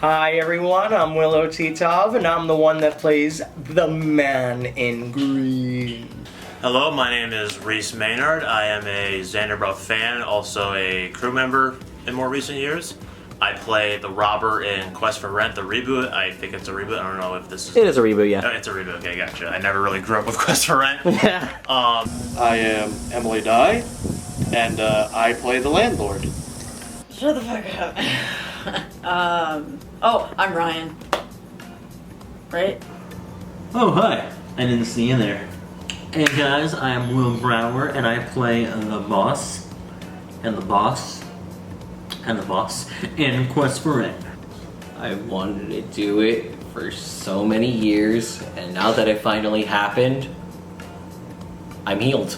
Hi everyone, I'm Willow Titov, and I'm the one that plays the man in green. Hello, my name is Reese Maynard. I am a Zaandarbrow fan, also a crew member in more recent years. I play the robber in Quest for Rent, the reboot. I think it's a reboot. I don't know if this is... It is a reboot, yeah. It's a reboot, okay, gotcha. I never really grew up with Quest for Rent. Yeah. I am Emily Dye, and I play the landlord. Shut the fuck up. I'm Ryan. Right? Oh, hi. I didn't see you there. Hey guys, I am Will Brower, and I play the boss, and the boss, and the boss in Quest for Rent. I wanted to do it for so many years, and now that it finally happened, I'm healed.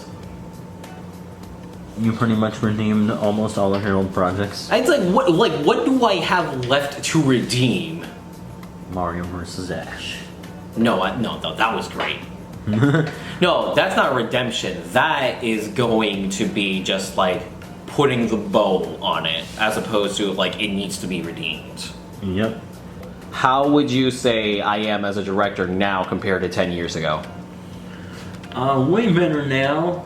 You pretty much redeemed almost all of your old projects. It's what do I have left to redeem? Mario vs. Ash. No, that was great. No, that's not redemption. That is going to be just like putting the bow on it, as opposed to like it needs to be redeemed. Yep. How would you say I am as a director now compared to 10 years ago? Way better now.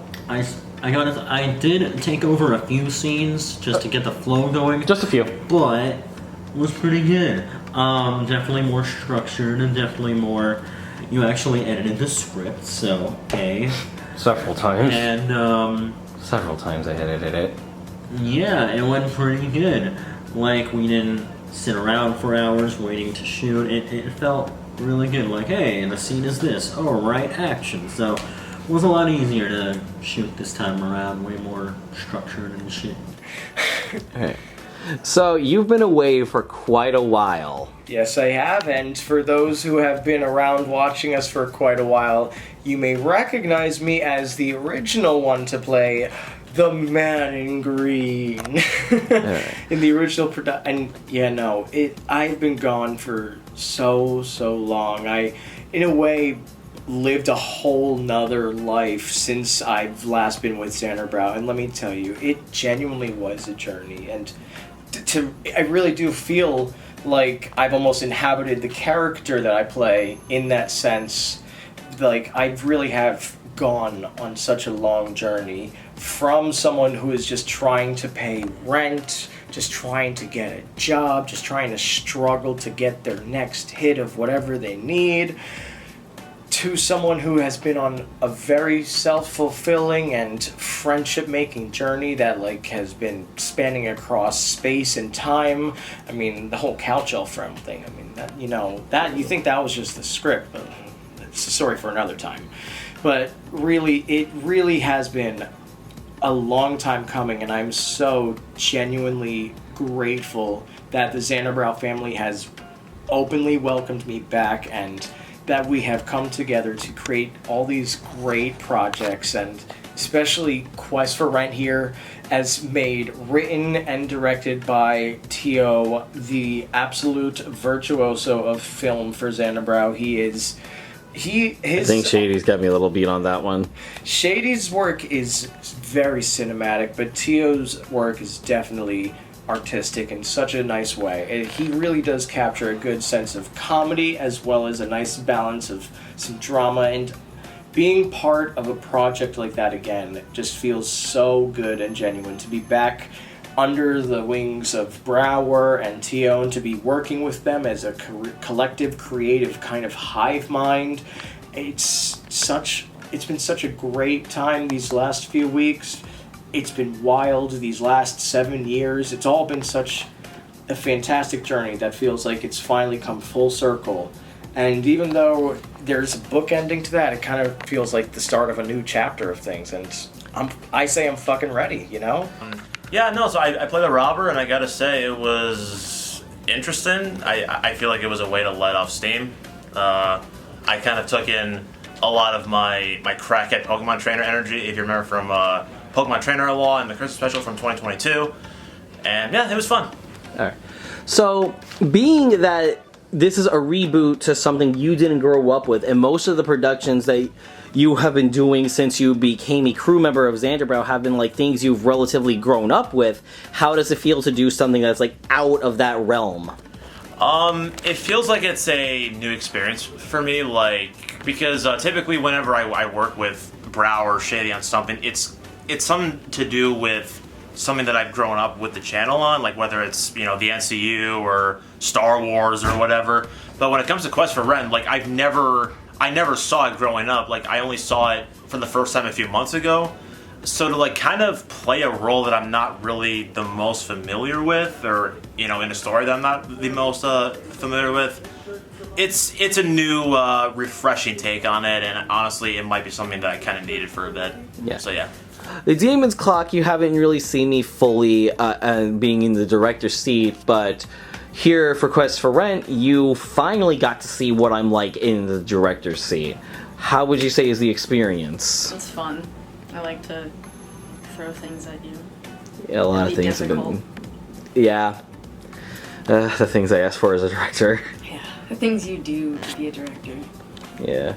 I did take over a few scenes just to get the flow going. Just a few. But it was pretty good. Definitely more structured and definitely more... You actually edited the script, so, hey. Several times. And, Several times I edited it. yeah, it went pretty good. Like, we didn't sit around for hours waiting to shoot. It felt really good. Like, hey, the scene is this. Oh, right, action. So, it was a lot easier to shoot this time around. Way more structured and shit. Okay. So, you've been away for quite a while. Yes, I have, and for those who have been around watching us for quite a while, you may recognize me as the original one to play the man in green. In the original production. And yeah, no, I've been gone for so long. I, in a way, lived a whole nother life since I've last been with Zaandarbrow, and let me tell you, it genuinely was a journey, and I really do feel like I've almost inhabited the character that I play in that sense. Like, I really have gone on such a long journey from someone who is just trying to pay rent, just trying to get a job, just trying to struggle to get their next hit of whatever they need, to someone who has been on a very self-fulfilling and friendship-making journey that like has been spanning across space and time. I mean, the whole couch elf friend thing. I mean, that, that you think that was just the script, but it's a story for another time. But really, it really has been a long time coming, and I'm so genuinely grateful that the Zaandarbrow family has openly welcomed me back, and that we have come together to create all these great projects, and especially Quest for Rent here, as written and directed by Tio, the absolute virtuoso of film for Zaandarbrow. I think Shady's got me a little beat on that one. Shady's work is very cinematic, but Tio's work is definitely artistic in such a nice way. He really does capture a good sense of comedy as well as a nice balance of some drama, and being part of a project like that again just feels so good and genuine to be back under the wings of Brower and Tio, and to be working with them as a collective creative kind of hive mind. It's been such a great time these last few weeks. It's been wild these last 7 years. It's all been such a fantastic journey that feels like it's finally come full circle. And even though there's a book ending to that, it kind of feels like the start of a new chapter of things. And I say I'm fucking ready, you know? Yeah, no, so I played the robber, and I gotta say, it was interesting. I feel like it was a way to let off steam. I kind of took in a lot of my crackhead Pokemon trainer energy, if you remember from Pokemon Trainer Law and the Christmas special from 2022. And yeah, it was fun. Alright. So, being that this is a reboot to something you didn't grow up with, and most of the productions that you have been doing since you became a crew member of Zaandarbrow have been like things you've relatively grown up with, how does it feel to do something that's like out of that realm? It feels like it's a new experience for me, like, because typically whenever I work with Brow or Shady on something, it's something to do with something that I've grown up with the channel on, like whether it's, the NCU or Star Wars or whatever. But when it comes to Quest for Ren, like, I never saw it growing up. Like, I only saw it for the first time a few months ago. So to, like, kind of play a role that I'm not really the most familiar with, or, in a story that I'm not the most familiar with, it's a new, refreshing take on it, and honestly, it might be something that I kind of needed for a bit. Yeah. So, yeah. The Demon's Clock, you haven't really seen me fully being in the director's seat, but here for Quest for Rent, you finally got to see what I'm like in the director's seat. How would you say is the experience? It's fun. I like to throw things at you. Yeah, a lot of things have been... Yeah. The things I asked for as a director. Yeah, the things you do to be a director. Yeah.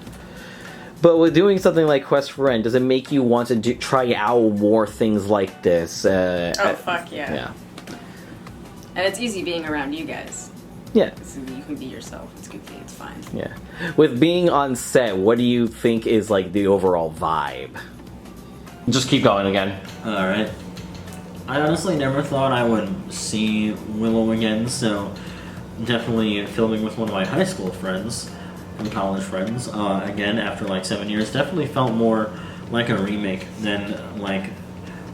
But with doing something like Quest for Rent, does it make you want to try out more things like this? Fuck yeah. Yeah. And it's easy being around you guys. Yeah. You can be yourself. It's goofy. It's fine. Yeah. With being on set, what do you think is like the overall vibe? Just keep going again. Alright. I honestly never thought I would see Willow again, so definitely filming with one of my high school friends and college friends, again after like 7 years, definitely felt more like a remake than like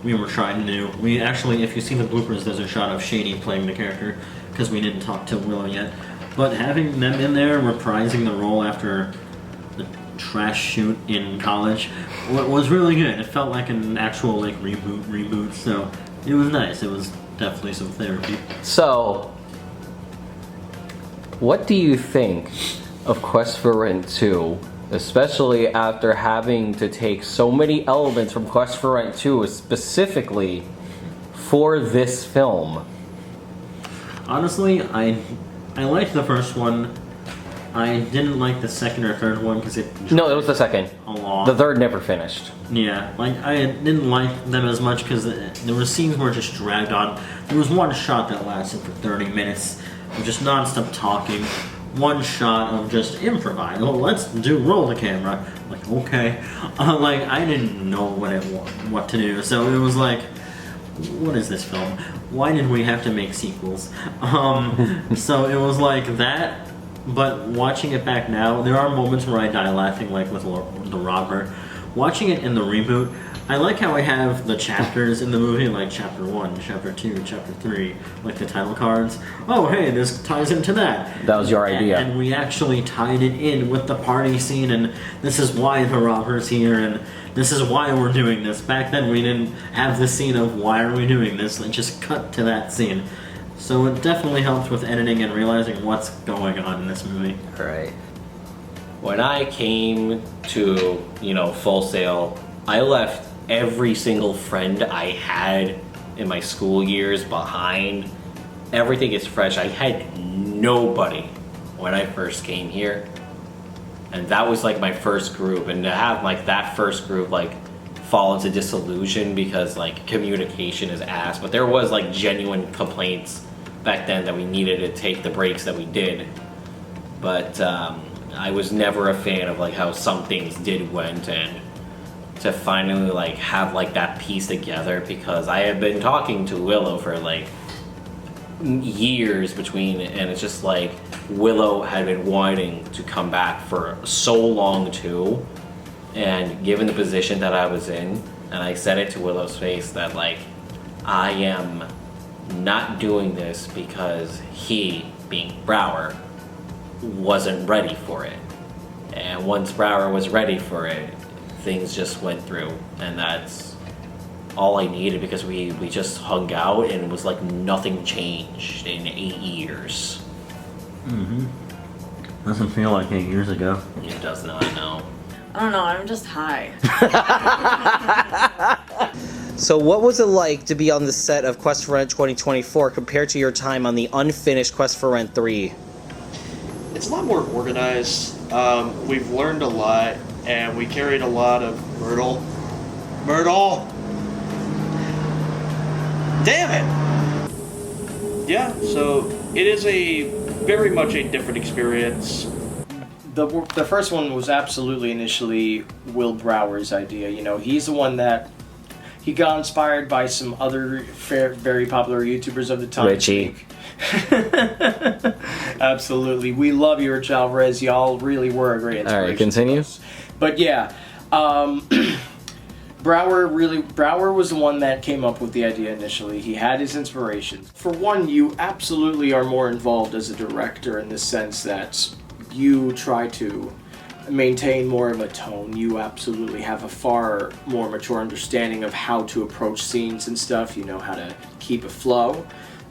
we were trying to do. We actually, if you see the bloopers, there's a shot of Shady playing the character, because we didn't talk to Willow yet. But having them in there, reprising the role after the trash shoot in college, was really good. It felt like an actual like reboot, so it was nice. It was definitely some therapy. So, what do you think of Quest for Rent 2, especially after having to take so many elements from Quest for Rent 2 specifically for this film? Honestly, I liked the first one. I didn't like the second or third one because it... No, it was the second. Along. The third never finished. Yeah, like, I didn't like them as much because there were scenes where it just dragged on. There was one shot that lasted for 30 minutes of just non-stop talking. One shot of just improvise. Oh, let's roll the camera. Like, okay. Like, I didn't know what to do, so it was like, what is this film? Why did we have to make sequels? So it was like that. But watching it back now, there are moments where I die laughing, like with the robber. Watching it in the reboot, I like how I have the chapters in the movie, like Chapter 1, Chapter 2, Chapter 3, like the title cards. Oh, hey, this ties into that. That was your idea. And we actually tied it in with the party scene, and this is why the robber's here, and this is why we're doing this. Back then, we didn't have the scene of why are we doing this, and just cut to that scene. So it definitely helped with editing and realizing what's going on in this movie. Right. When I came to, Full Sail, I left every single friend I had in my school years behind. Everything is fresh. I had nobody when I first came here. And that was like my first group. And to have like that first group like fall into disillusion because like communication is ass. But there was like genuine complaints back then that we needed to take the breaks that we did. But I was never a fan of like how some things went, and to finally like have like that piece together, because I have been talking to Willow for like years between, and it's just like Willow had been wanting to come back for so long too, and given the position that I was in, and I said it to Willow's face that like I am not doing this because he, being Brower, wasn't ready for it. And once Brower was ready for it, things just went through, and that's all I needed, because we just hung out and it was like nothing changed in 8 years. Doesn't feel like 8 years ago. It does not, no. I don't know, I'm just high. So what was it like to be on the set of Quest for Rent 2024 compared to your time on the unfinished Quest for Rent 3? It's a lot more organized. We've learned a lot, and we carried a lot of Myrtle. Damn it! Yeah, so it is a very much a different experience. The first one was absolutely initially Will Brower's idea. You know, he's the one that he got inspired by some other very popular YouTubers of the time. Richie. Absolutely. We love you, Rich Alvarez. Y'all really were a great inspiration. All right, continue. But yeah, Brower was the one that came up with the idea initially. He had his inspirations. For one, you absolutely are more involved as a director in the sense that you try to maintain more of a tone. You absolutely have a far more mature understanding of how to approach scenes and stuff. You know how to keep a flow.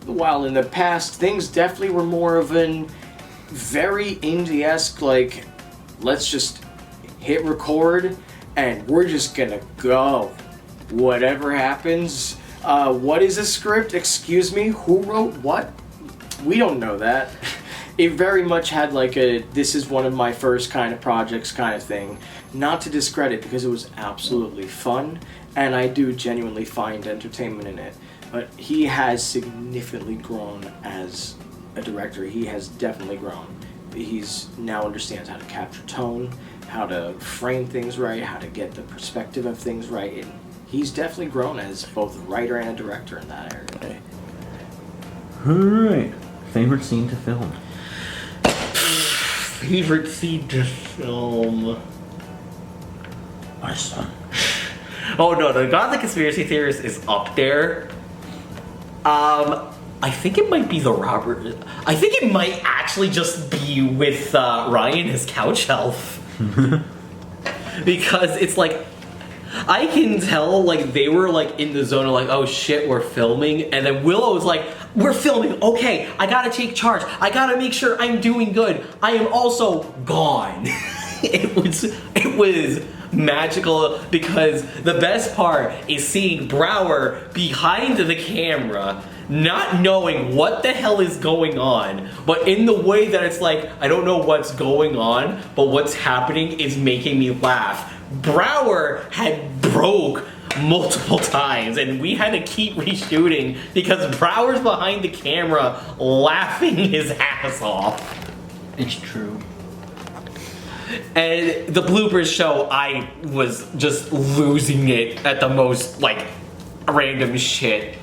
While in the past, things definitely were more of an very indie-esque, like, let's just hit record and we're just gonna go. Whatever happens. What is a script? Excuse me? Who wrote what? We don't know that. It very much had like a, this is one of my first kind of projects kind of thing. Not to discredit, because it was absolutely fun, and I do genuinely find entertainment in it. But he has significantly grown as a director. He has definitely grown. He's now understands how to capture tone, how to frame things right, how to get the perspective of things right. And he's definitely grown as both a writer and a director in that area. Alright. Favorite scene to film? Favorite scene to film? My son. Oh no, the Gothic Conspiracy Theorist is up there. I think it might be the Robert. I think it might actually just be with Ryan, his couch elf. Because it's like, I can tell like they were like in the zone of like, oh shit, we're filming, and then Willow's like, we're filming, okay, I gotta take charge, I gotta make sure I'm doing good, I am also gone. It was magical, because the best part is seeing Brower behind the camera, not knowing what the hell is going on, but in the way that it's like, I don't know what's going on, but what's happening is making me laugh. Brower had broke multiple times, and we had to keep reshooting because Brower's behind the camera laughing his ass off. It's true. And the bloopers show, I was just losing it at the most, like, random shit.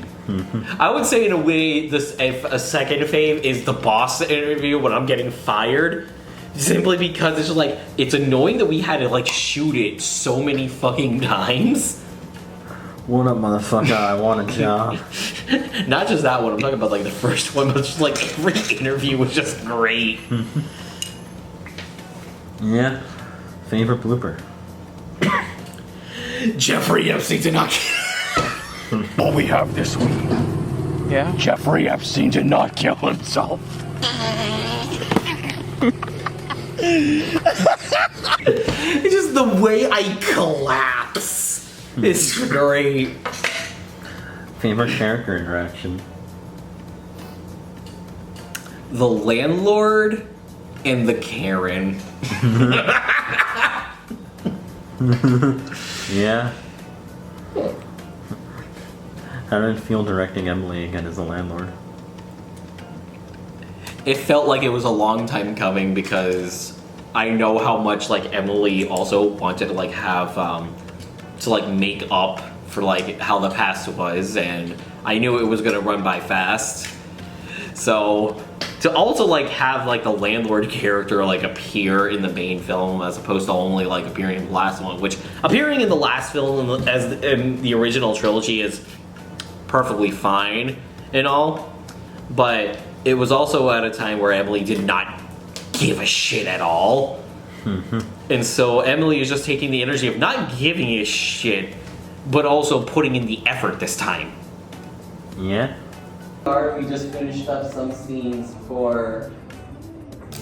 I would say in a way, a second fave is the boss interview when I'm getting fired. Simply because it's just like, it's annoying that we had to like shoot it so many fucking times. What up, motherfucker? I want a job. Not just that one, I'm talking about like the first one, but just like every interview was just great. Yeah. Favorite blooper? Jeffrey Epstein did not All we have this week. Yeah? Jeffrey Epstein did not kill himself. It's just the way I collapse. It's great. Favorite character interaction? The landlord and the Karen. Yeah. How did it feel directing Emily again as a landlord? It felt like it was a long time coming, because I know how much like Emily also wanted to like have to like make up for like how the past was, and I knew it was gonna run by fast. So to also like have like the landlord character like appear in the main film as opposed to only like appearing in the last one, which appearing in the last film as in the original trilogy is perfectly fine and all, but it was also at a time where Emily did not give a shit at all. And so Emily is just taking the energy of not giving a shit, but also putting in the effort this time. Yeah. We just finished up some scenes for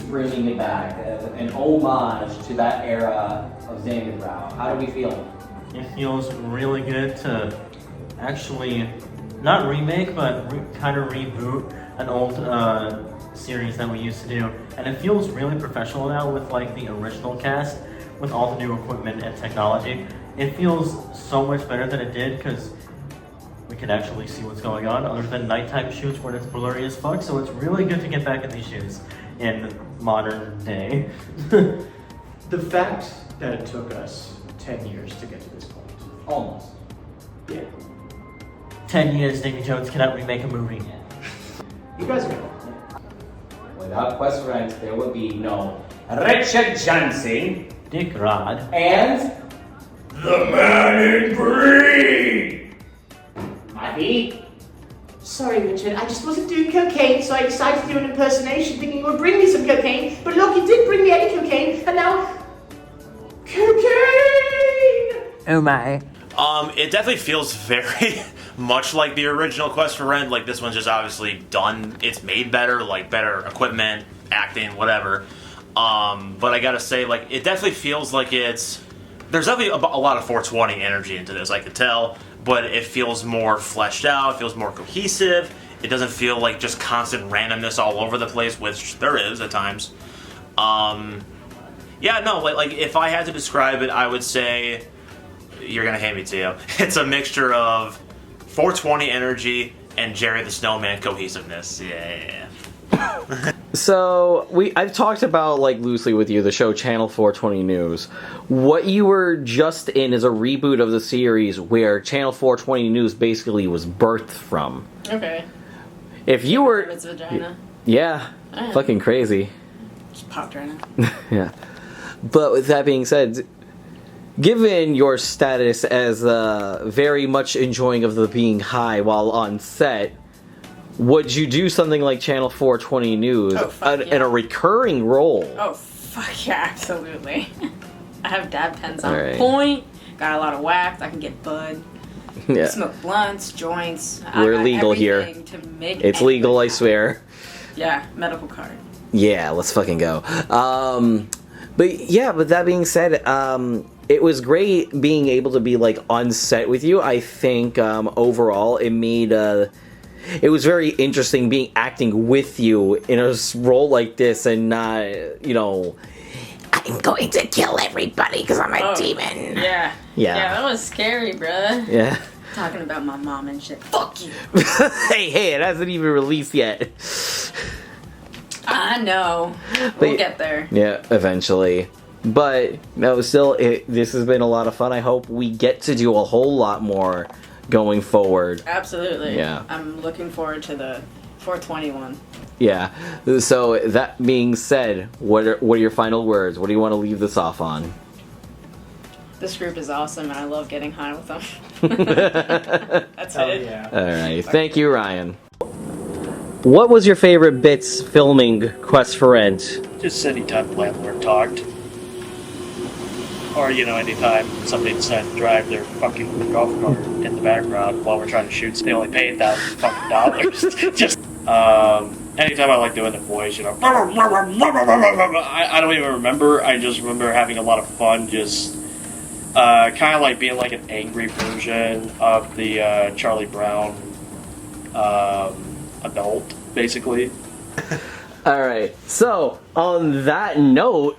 bringing it back, an homage to that era of Zaandarbrow. How do we feel? It feels really good to actually not remake, but kind of reboot an old series that we used to do, and it feels really professional now with like the original cast, with all the new equipment and technology. It feels so much better than it did because we can actually see what's going on, other than nighttime shoots where it's blurry as fuck. So it's really good to get back in these shoots, in modern day. The fact that it took us 10 years to get to this point. Almost. Yeah. 10 years, Davy Jones cannot remake a movie yet. You guys know. Without Quest for Rent, there would be no Richard Johnson Dick Rod. and The man in green! Mikey. Sorry, Richard, I just wasn't doing cocaine, so I decided to do an impersonation thinking you would bring me some cocaine, but look, you did bring me any cocaine, and now... Cocaine! Oh my. It definitely feels very much like the original Quest for Rent. Like, this one's just obviously done. It's made better, like better equipment, acting, whatever. But I gotta say, like, it definitely feels like it's... There's definitely a lot of 420 energy into this, I could tell. But it feels more fleshed out, it feels more cohesive. It doesn't feel like just constant randomness all over the place, which there is at times. Yeah, no, like if I had to describe it, I would say... You're gonna hate me, Tio. It's a mixture of 420 energy and Jerry the Snowman cohesiveness. Yeah. So I've talked about, like, loosely with you, the show Channel 420 News. What you were just in is a reboot of the series where Channel 420 News basically was birthed from. Okay. If you were... Its vagina. Yeah. Oh. Fucking crazy. Just popped right now. Yeah. But with that being said, given your status as very much enjoying of the being high while on set, would you do something like Channel 420 News in a recurring role? Oh, fuck yeah, absolutely. I have dab pens on Alright. point, got a lot of wax, I can get bud, Yeah. smoke blunts, joints. We're I got legal here. everything to make It's anything legal, I happen. swear. Yeah, medical card. Yeah, let's fucking go. But yeah, but that being said, it was great being able to be, like, on set with you. I think overall it made it was very interesting acting with you in a role like this and not, you know, I'm going to kill everybody because I'm a demon. Yeah. Yeah. Yeah, that was scary, bruh. Yeah. Talking about my mom and shit. Fuck you. hey, it hasn't even released yet. I know. But- We'll get there. Yeah, eventually. But no, still, this has been a lot of fun. I hope we get to do a whole lot more going forward. Absolutely. Yeah. I'm looking forward to the 421. Yeah. So that being said, what are your final words? What do you want to leave this off on? This group is awesome, and I love getting high with them. That's Hell it. yeah. All right. Thank you, Ryan. What was your favorite bits filming Quest for Rent? Just anytime landlord talked. Or, you know, anytime somebody decided to drive their fucking golf cart in the background while we're trying to shoot, so they only pay $1,000 fucking dollars. Just, anytime I like doing the voice, you know, I don't even remember. I just remember having a lot of fun, just, kind of like being like an angry version of the, Charlie Brown, adult, basically. All right. So on that note,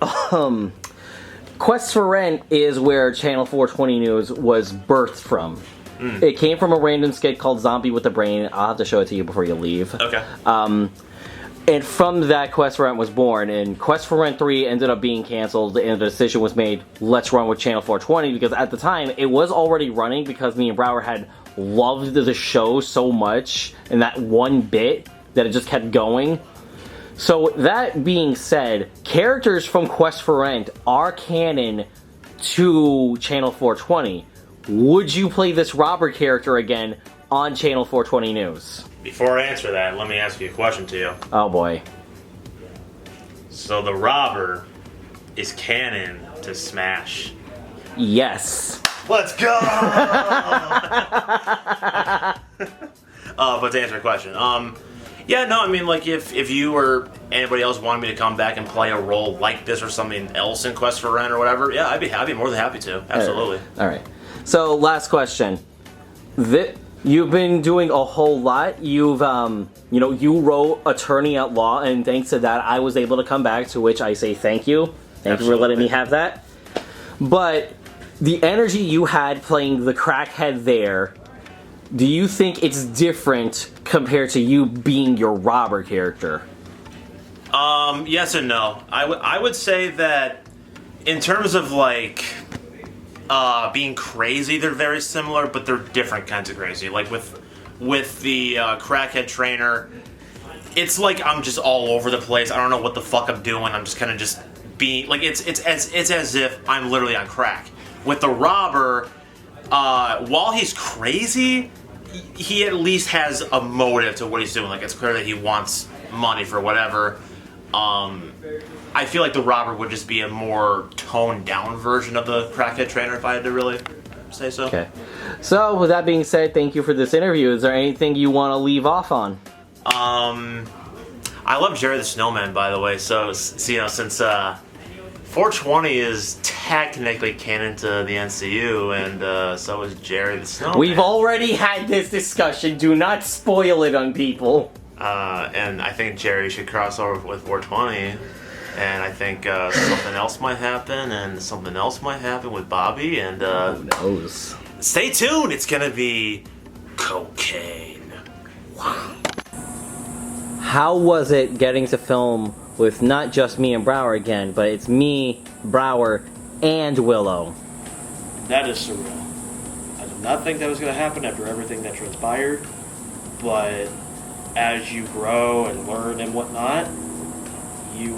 Quest for Rent is where Channel 420 News was birthed from. It came from a random skit called Zombie with a Brain. I'll have to show it to you before you leave. Okay. And from that, Quest for Rent was born. And Quest for Rent 3 ended up being canceled, and the decision was made, let's run with Channel 420, because at the time, it was already running because me and Brower had loved the show so much, and that one bit, that it just kept going. So, that being said, characters from Quest for Rent are canon to Channel 420. Would you play this Robert character again on Channel 420 News? Before I answer that, let me ask you a question to you. Oh boy. So the robber is canon to Smash. Yes. Let's go! But to answer your question, yeah, no, I mean, like, if you or anybody else wanted me to come back and play a role like this or something else in Quest for Rent or whatever, yeah, I'd be more than happy to. Absolutely. All right. So, last question. You've been doing a whole lot. You've, you wrote Attorney at Law, and thanks to that, I was able to come back, to which I say thank you. Thank you for letting me have that. But the energy you had playing the crackhead there, do you think it's different compared to you being your robber character? Yes and no. I would say that in terms of like being crazy, they're very similar, but they're different kinds of crazy. Like with the crackhead trainer, it's like I'm just all over the place. I don't know what the fuck I'm doing. I'm just kind of just being like it's as if I'm literally on crack. With the robber, while he's crazy, he at least has a motive to what he's doing. Like it's clear that he wants money for whatever. I feel like the robber would just be a more toned down version of the crackhead trainer if I had to really say so. Okay. So, with that being said, thank you for this interview. Is there anything you want to leave off on? I love Jerry the Snowman, by the way. So you know, since 420 is technically canon to the NCU, and so is Jerry the Snowman. We've already had this discussion. Do not spoil it on people. And I think Jerry should cross over with 420. And I think something else might happen, and something else might happen with Bobby, and Who knows? Stay tuned, it's gonna be cocaine. How was it getting to film with not just me and Brower again, but it's me, Brower, and Willow? That is surreal. I did not think that was going to happen after everything that transpired, but as you grow and learn and whatnot, you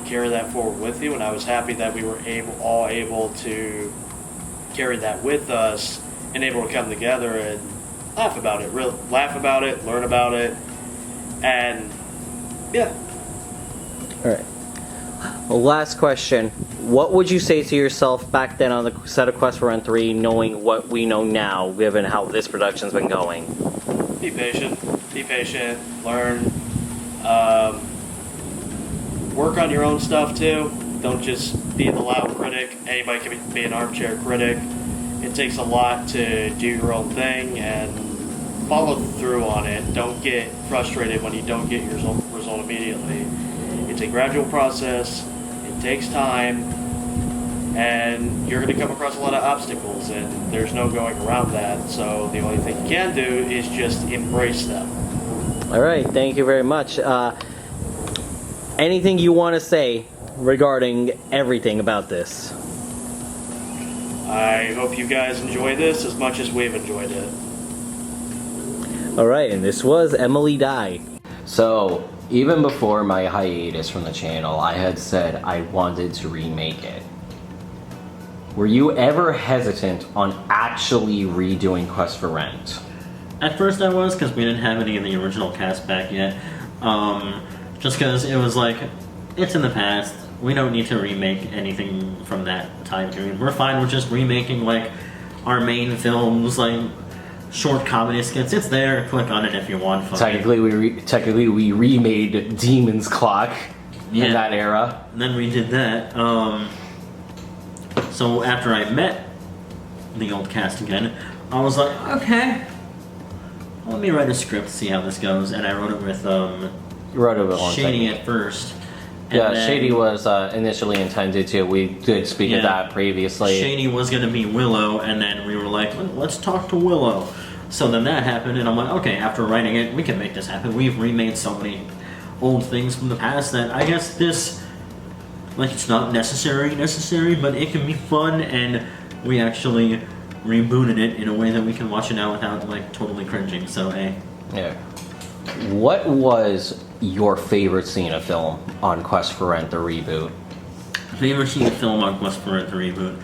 carry that forward with you, and I was happy that we were all able to carry that with us and able to come together and laugh about it, learn about it, and yeah. All right. Well, last question. What would you say to yourself back then on the set of Quest for Run 3, knowing what we know now, given how this production's been going? Be patient, learn, work on your own stuff too. Don't just be the loud critic. Anybody can be an armchair critic. It takes a lot to do your own thing and follow through on it. Don't get frustrated when you don't get your result immediately. It's a gradual process. It takes time, and you're going to come across a lot of obstacles, and there's no going around that. So the only thing you can do is just embrace them. All right. Thank you very much. Anything you want to say regarding everything about this? I hope you guys enjoy this as much as we've enjoyed it. Alright, and this was Emily Die. So, even before my hiatus from the channel, I had said I wanted to remake it. Were you ever hesitant on actually redoing Quest for Rent? At first I was, because we didn't have any of the original cast back yet. Just because it was like, it's in the past. We don't need to remake anything from that time period. We're fine with just remaking like our main films, like short comedy skits. It's there. Click on it if you want. Technically, we remade Demon's Clock in that era. And then we did that. So after I met the old cast again, I was like, okay, let me write a script, see how this goes. And I wrote it with You wrote it with one Shady thing. at first. Yeah, then, Shady was initially intended to. We did speak of that previously. Shady was going to be Willow, and then we were like, let's talk to Willow. So then that happened, and I'm like, okay, after writing it, we can make this happen. We've remade so many old things from the past that I guess this, like, it's not necessary, but it can be fun, and we actually rebooted it in a way that we can watch it now without, like, totally cringing, so, hey. Yeah. What was your favorite scene of film on Quest for Rent, the reboot? Favorite scene of film on Quest for Rent, the reboot?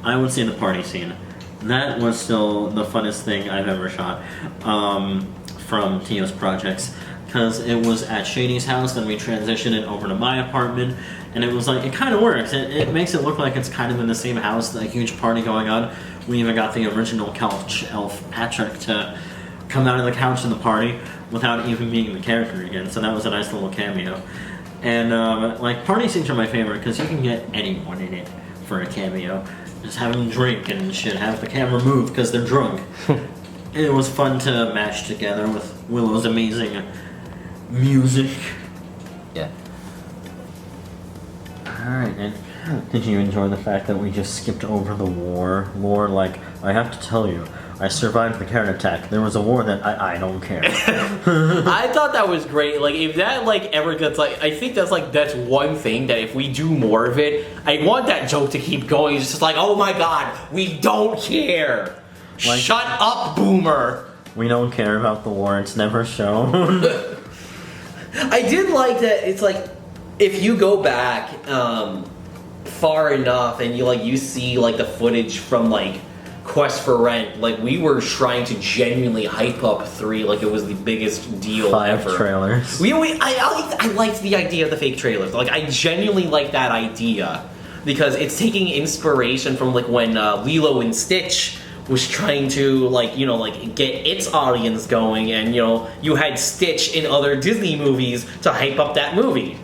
I would say the party scene. That was still the funnest thing I've ever shot from Tio's projects, because it was at Shady's house, then we transitioned it over to my apartment, and it was like, it kind of works. It makes it look like it's kind of in the same house, a huge party going on. We even got the original couch elf, Patrick, to come out of the couch in the party without even being the character again, so that was a nice little cameo. And like, party scenes are my favorite because you can get anyone in it for a cameo. Just have them drink and shit, have the camera move because they're drunk. It was fun to mash together with Willow's amazing music. Yeah. Alright, and did you enjoy the fact that we just skipped over the war? Lore, like, I have to tell you, I survived the Karen attack. There was a war that I don't care. I thought that was great. Like, if that, like, ever gets, like, I think that's one thing that if we do more of it, I want that joke to keep going. It's just like, oh my god, we don't care. Like, shut up, boomer. We don't care about the war, it's never shown. I did like that. It's like, if you go back far enough and you see like the footage from like Quest for Rent, like we were trying to genuinely hype up 3 like it was the biggest deal 5 ever. trailers. I liked the idea of the fake trailers. Like I genuinely like that idea because it's taking inspiration from like when Lilo and Stitch was trying to get its audience going, and you had Stitch in other Disney movies to hype up that movie.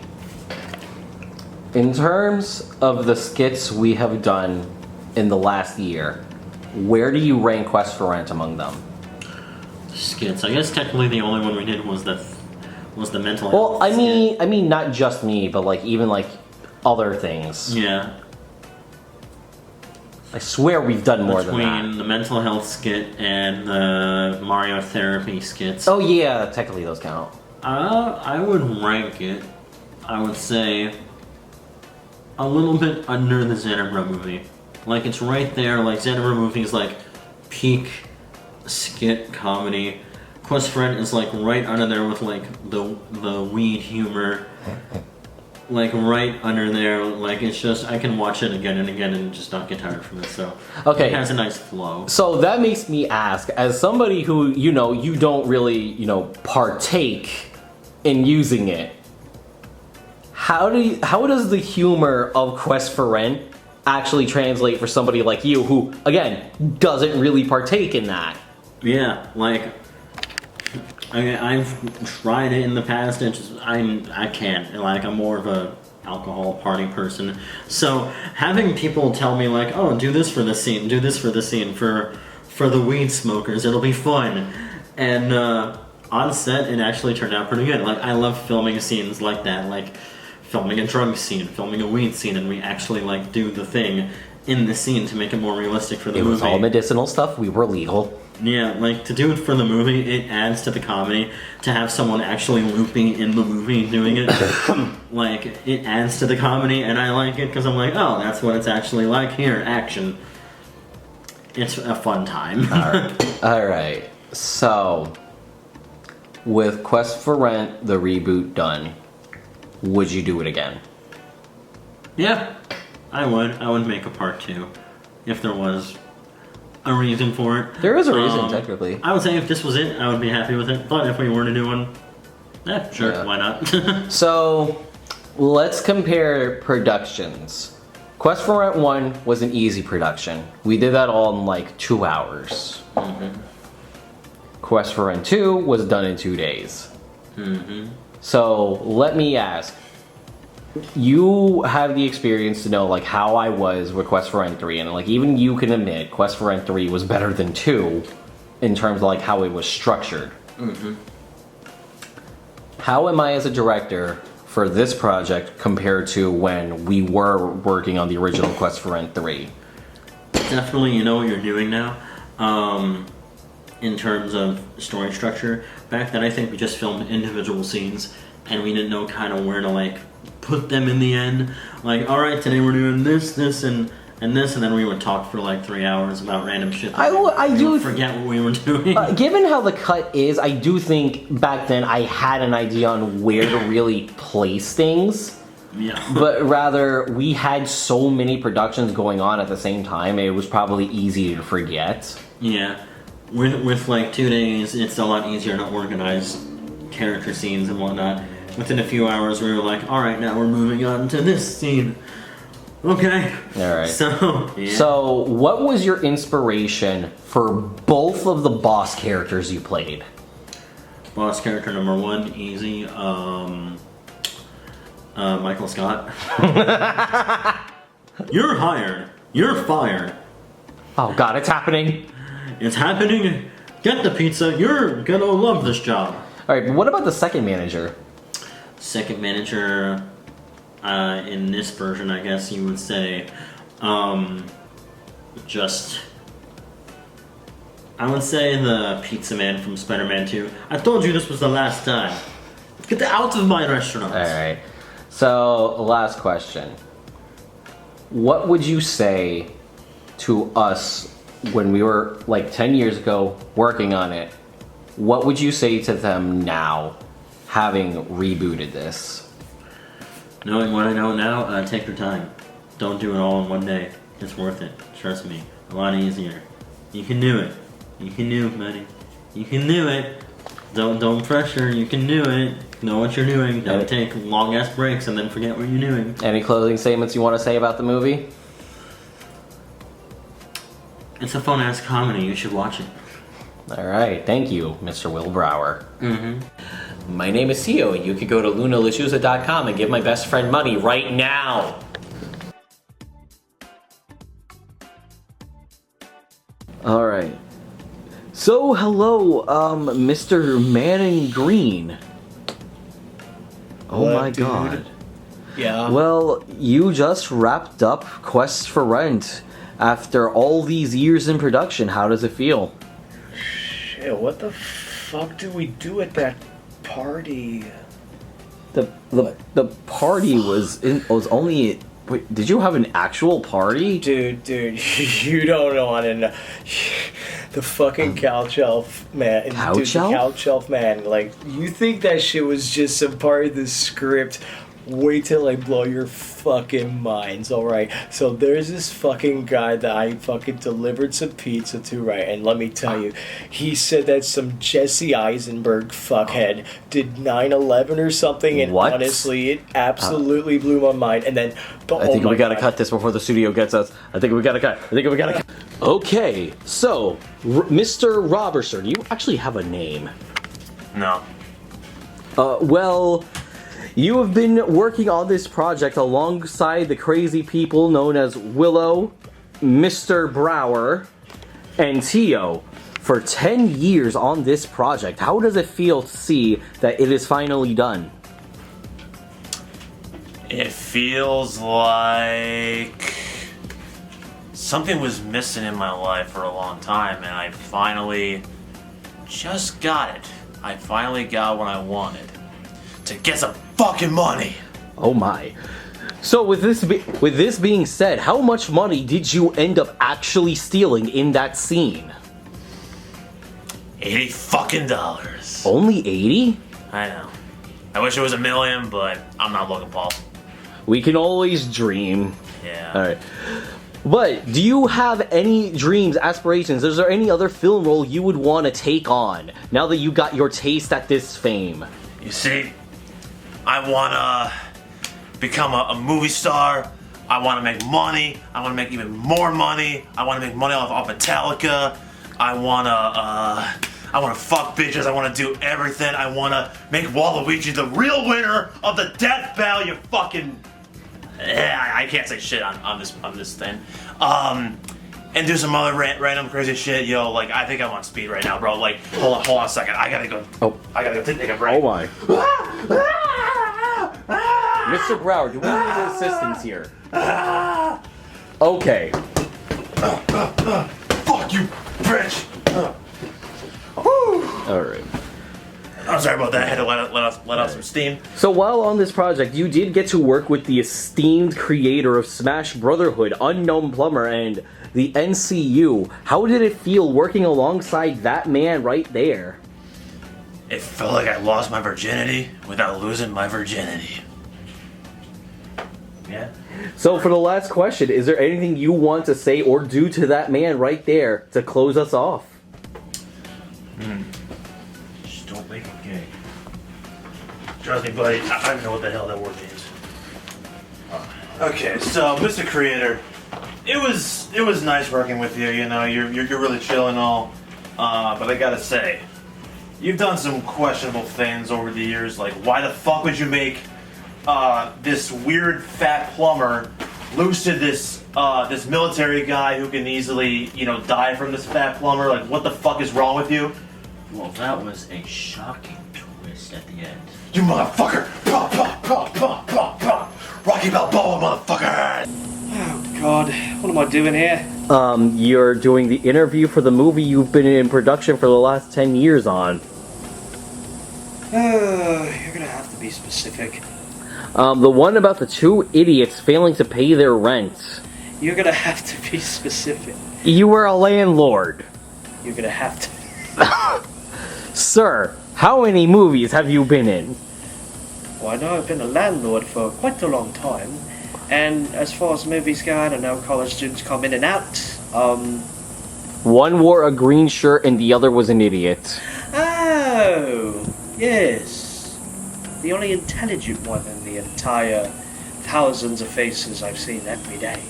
In terms of the skits we have done in the last year, where do you rank Quest for Rent among them? Skits. I guess technically the only one we did was the mental health. Well, I mean not just me, but like even like other things. Yeah. I swear we've done more than that. Between the mental health skit and the Mario therapy skits. Oh yeah, technically those count. I would rank it, I would say, a little bit under the Zaandarbrow movie. Like, it's right there. Like, Zaandarbrow movie is like peak skit comedy. Quest for Rent is like right under there with like the weed humor. Like right under there, like it's just I can watch it again and again and just not get tired from it. So okay, it has a nice flow. So that makes me ask, as somebody who you don't really partake in using it, how does the humor of Quest for Rent actually translate for somebody like you who again doesn't really partake in that? Yeah, like I've tried it in the past, and I can't. Like, I'm more of a alcohol party person. So having people tell me like, oh, do this for this scene, do this for this scene, for the weed smokers, it'll be fun. And on set, it actually turned out pretty good. Like, I love filming scenes like that, like filming a drug scene, filming a weed scene, and we actually like do the thing in the scene to make it more realistic for the movie. It was all medicinal stuff. We were legal. Yeah, like, to do it for the movie, it adds to the comedy. To have someone actually looping in the movie doing it, like, it adds to the comedy, and I like it because I'm like, oh, that's what it's actually like here, action. It's a fun time. Alright, so, with Quest for Rent, the reboot done, would you do it again? Yeah, I would. I would make a part 2, if there was a reason for it. There is a reason, technically. I would say if this was it, I would be happy with it. But if we were to do one, sure, yeah. Why not? So, let's compare productions. Quest for Rent 1 was an easy production. We did that all in like 2 hours. Mm-hmm. Quest for Rent 2 was done in 2 days. Mm-hmm. So, let me ask. You have the experience to know like how I was with Quest for Rent 3, and like even you can admit Quest for Rent 3 was better than 2 in terms of like how it was structured. Mm-hmm. How am I as a director for this project compared to when we were working on the original Quest for Rent 3? Definitely, you know what you're doing now. In terms of story structure, back then I think we just filmed individual scenes and we didn't know kind of where to like put them in the end. Like, all right, today we're doing this, this, and this, and then we would talk for like 3 hours about random shit. I do forget what we were doing. Given how the cut is, I do think back then I had an idea on where to really place things. Yeah. But rather, we had so many productions going on at the same time, it was probably easy to forget. Yeah. With like 2 days, it's a lot easier to organize character scenes and whatnot. Within a few hours, we were like, all right, now we're moving on to this scene. Okay. All right. So, yeah. So, what was your inspiration for both of the boss characters you played? Boss character number 1, easy. Michael Scott. You're hired. You're fired. Oh God, it's happening. It's happening. Get the pizza. You're gonna love this job. All right, but what about the second manager? Second manager, in this version, I guess you would say, just... I would say the pizza man from Spider-Man 2. I told you this was the last time. Get out of my restaurant. Alright. So, last question. What would you say to us when we were like 10 years ago working on it? What would you say to them now, having rebooted this? Knowing what I know now, take your time. Don't do it all in one day. It's worth it. Trust me. A lot easier. You can do it. You can do it, buddy. You can do it. Don't pressure. You can do it. Know what you're doing. Don't take long ass breaks and then forget what you're doing. Any closing statements you want to say about the movie? It's a fun ass comedy. You should watch it. Alright, thank you, Mr. Will Brower. Mm-hmm. My name is Theo, and you can go to lunalachusa.com and give my best friend money right now. Alright. So, hello, Mr. Man in Green. Oh Hello, my dude. god. Yeah. Well, you just wrapped up Quest for Rent after all these years in production. How does it feel? Shit, what the fuck did we do at that party? The party was only. Wait, did you have an actual party? Dude, you don't know how to know. The fucking couch shelf man. Couch Dude, shelf? the couch shelf man. Like, you think that shit was just a part of the script? Wait till I blow your fucking minds, alright? So there's this fucking guy that I fucking delivered some pizza to, right? And let me tell you, he said that some Jesse Eisenberg fuckhead did 9/11 or something, and What? honestly, it absolutely blew my mind. And then, I think we gotta cut this before the studio gets us. I think we gotta cut. Okay, so, Mr. Robertson, do you actually have a name? No. Well, you have been working on this project alongside the crazy people known as Willow, Mr. Brower, and Tio for 10 years on this project. How does it feel to see that it is finally done? It feels like something was missing in my life for a long time, and I finally just got it. I finally got what I wanted. To get some fucking money! Oh my. So with this being said, how much money did you end up actually stealing in that scene? $80 fucking. Only 80? I know. I wish it was $1 million, but I'm not looking, Paul. We can always dream. Yeah. Alright. But, do you have any dreams, aspirations? Is there any other film role you would want to take on, now that you got your taste at this fame? You see, I want to become a movie star. I want to make money. I want to make even more money. I want to make money off Metallica. I want to fuck bitches. I want to do everything. I want to make Waluigi the real winner of the death battle. You fucking... I can't say shit on this thing. And do some other random crazy shit. Yo, like, I think I'm on speed right now, bro. Like, hold on a second. I gotta go take a break. Oh my. Mr. Brower, do we need assistance here? Okay. Fuck you, bitch! Alright. I'm sorry about that. I had to let out some steam. So while on this project, you did get to work with the esteemed creator of Smash Brotherhood, Unknown Plumber, and the NCU. How did it feel working alongside that man right there? It felt like I lost my virginity without losing my virginity. Yeah. So for the last question, is there anything you want to say or do to that man right there to close us off? Just don't make it gay. Trust me, buddy, I don't know what the hell that word means. Okay, so Mr. Creator, it was nice working with you. You know, you're really chill and all, but I gotta say, you've done some questionable things over the years. Like, why the fuck would you make this weird fat plumber loose to this military guy who can easily, die from this fat plumber? Like, what the fuck is wrong with you? Well, that was a shocking twist at the end. You motherfucker! Pop, pop, pop, pop, pop, pop! Rocky Balboa, motherfucker! Oh God, what am I doing here? You're doing the interview for the movie you've been in production for the last 10 years on. You're gonna have to be specific. The one about the two idiots failing to pay their rent. You're gonna have to be specific. You were a landlord. You're gonna have to. Sir, how many movies have you been in? Well, I know I've been a landlord for quite a long time, and as far as movies go, I don't know, college students come in and out. One wore a green shirt and the other was an idiot. Oh, yes. The only intelligent one in the entire thousands of faces I've seen every day.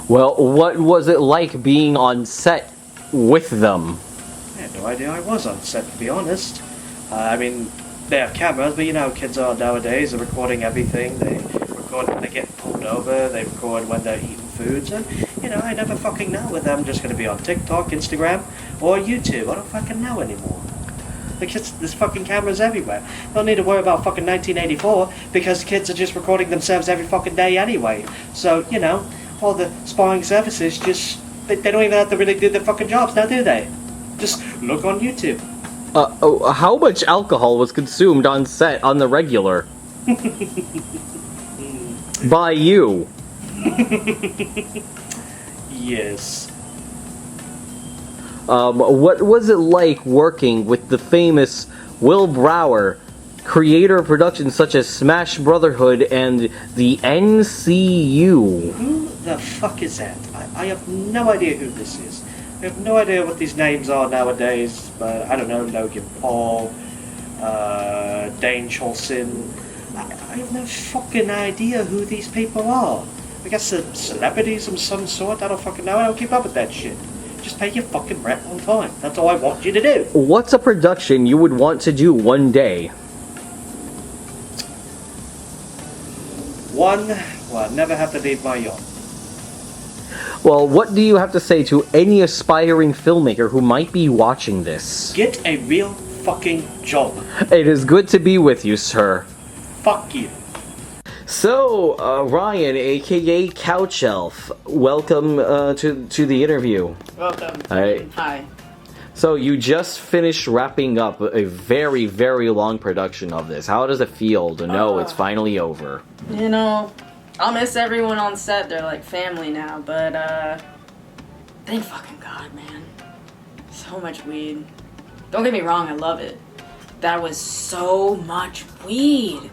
Well, what was it like being on set with them? I had no idea I was on set, to be honest. I mean, they have cameras, but you know how kids are nowadays. They're recording everything. They record when they get pulled over. They record when they're eating foods. And, you know, I never fucking know whether I'm just going to be on TikTok, Instagram, or YouTube. I don't fucking know anymore. Because there's fucking cameras everywhere. Don't need to worry about fucking 1984 because kids are just recording themselves every fucking day anyway. So, you know, all the spying services just... They don't even have to really do their fucking jobs now, do they? Just look on YouTube. How much alcohol was consumed on set on the regular? By you. Yes. What was it like working with the famous Will Brower, creator of productions such as Smash Brotherhood and the NCU? Who the fuck is that? I have no idea who this is. I have no idea what these names are nowadays, but I don't know, Logan Paul, Dane Cholson. I have no fucking idea who these people are. I guess they're celebrities of some sort, I don't fucking know, I don't keep up with that shit. Just pay your fucking rent on time. That's all I want you to do. What's a production you would want to do one day? Well, I never have to leave my yacht. Well, what do you have to say to any aspiring filmmaker who might be watching this? Get a real fucking job. It is good to be with you, sir. Fuck you. So, Ryan, aka Couch Elf, welcome to the interview. Welcome. Hi. So, you just finished wrapping up a very, very long production of this. How does it feel to know it's finally over? You know, I'll miss everyone on set. They're like family now, but thank fucking God, man. So much weed. Don't get me wrong, I love it. That was so much weed.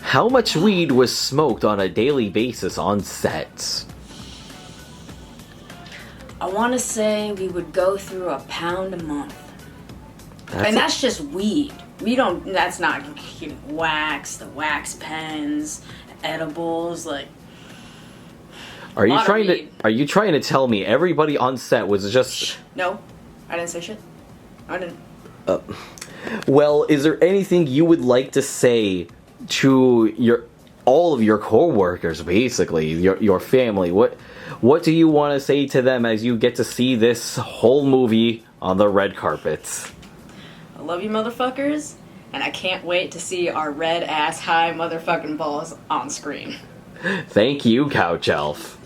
How much weed was smoked on a daily basis on sets? I want to say we would go through a pound a month. And that's just weed. That's not wax, the wax pens, edibles, like... Are you trying to tell me everybody on set was just... No, I didn't say shit. I didn't. Well, is there anything you would like to say to all of your co-workers, basically, your family? What do you want to say to them as you get to see this whole movie on the red carpet? I love you motherfuckers, and I can't wait to see our red ass high motherfucking balls on screen. Thank you, Couch Elf.